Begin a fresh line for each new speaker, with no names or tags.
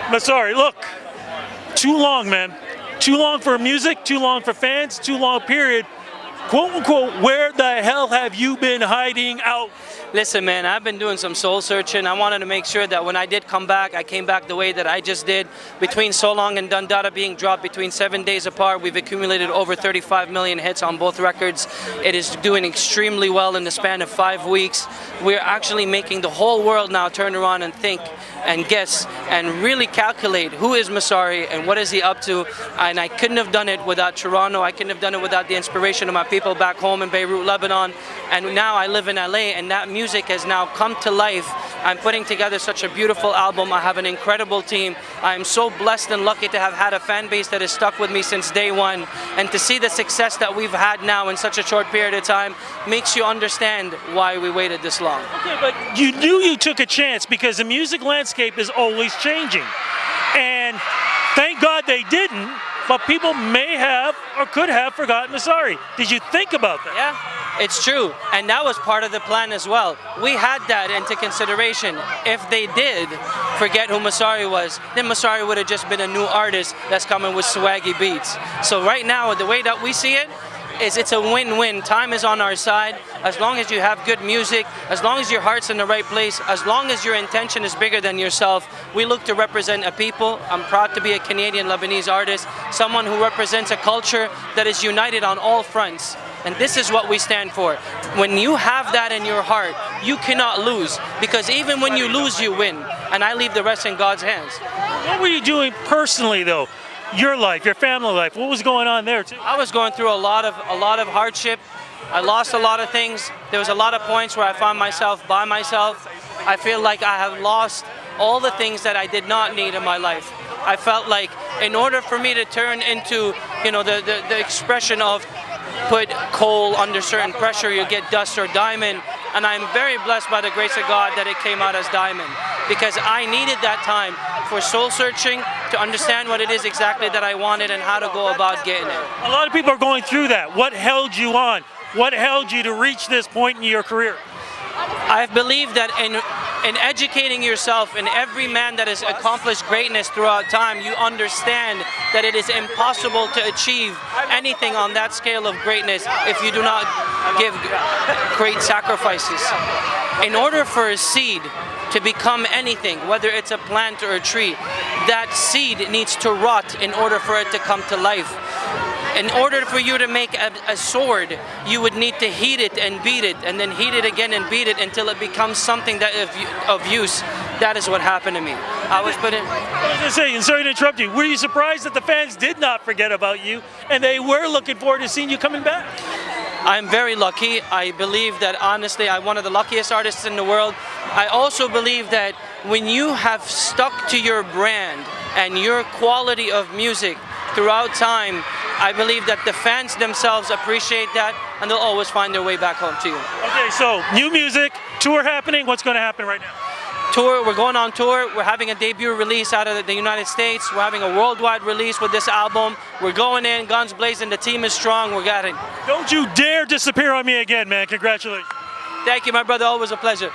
Massari, look, too long, man. Too long for music, too long for fans, too long period. Quote unquote, where the hell have you been hiding out?
Listen, man, I've been doing some soul searching. I wanted to make sure that when I did come back, I came back the way that I just did. Between So Long and Dundada being dropped between 7 days apart, we've accumulated over 35 million hits on both records. It is doing extremely well in the span of 5 weeks. We're actually making the whole world now turn around and think and guess and really calculate who is Massari and what is he up to. And I couldn't have done it without Toronto. I couldn't have done it without the inspiration of my people back home in Beirut, Lebanon. And now I live in LA, and that music has now come to life. I'm putting together such a beautiful album. I have an incredible team. I am so blessed and lucky to have had a fan base that has stuck with me since day one. And to see the success that we've had now in such a short period of time makes you understand why we waited this long.
Okay, but you knew you took a chance because the music landscape is always changing. And thank God they didn't, but people may have or could have forgotten Massari. Did you think about that?
Yeah, it's true. And that was part of the plan as well. We had that into consideration. If they did forget who Massari was, then Massari would have just been a new artist that's coming with swaggy beats. So right now, the way that we see it, is it's a win-win. Time is on our side. As long as you have good music, as long as your heart's in the right place, as long as your intention is bigger than yourself, we look to represent a people. I'm proud to be a Canadian Lebanese artist, someone who represents a culture that is united on all fronts. And this is what we stand for. When you have that in your heart, you cannot lose, because even when you lose, you win. And I leave the rest in God's hands.
What were you doing personally, though? Your life, your family life, what was going on there too?
I was going through a lot of hardship. I lost a lot of things. There was a lot of points where I found myself by myself. I feel like I have lost all the things that I did not need in my life. I felt like in order for me to turn into, the expression of put coal under certain pressure, you get dust or diamond. And I'm very blessed by the grace of God that it came out as diamond, because I needed that time for soul searching to understand what it is exactly that I wanted and how to go about getting it.
A lot of people are going through that. What held you on? What held you to reach this point in your career?
I believe that in educating yourself, and every man that has accomplished greatness throughout time, you understand that it is impossible to achieve anything on that scale of greatness if you do not give great sacrifices. In order for a seed to become anything, whether it's a plant or a tree, that seed needs to rot in order for it to come to life. In order for you to make a sword, you would need to heat it and beat it, and then heat it again and beat it until it becomes something that of use. That is what happened to me. I was put in.
I was going to say, and sorry to interrupt you, were you surprised that the fans did not forget about you and they were looking forward to seeing you coming back?
I'm very lucky. I believe that honestly, I'm one of the luckiest artists in the world. I also believe that when you have stuck to your brand and your quality of music throughout time, I believe that the fans themselves appreciate that, and they'll always find their way back home to you.
Okay, so new music, tour happening. What's going to happen right now?
Tour, we're going on tour. We're having a debut release out of the United States. We're having a worldwide release with this album. We're going in, guns blazing. The team is strong. We got it.
Don't you dare disappear on me again, man. Congratulations.
Thank you, my brother. Always a pleasure.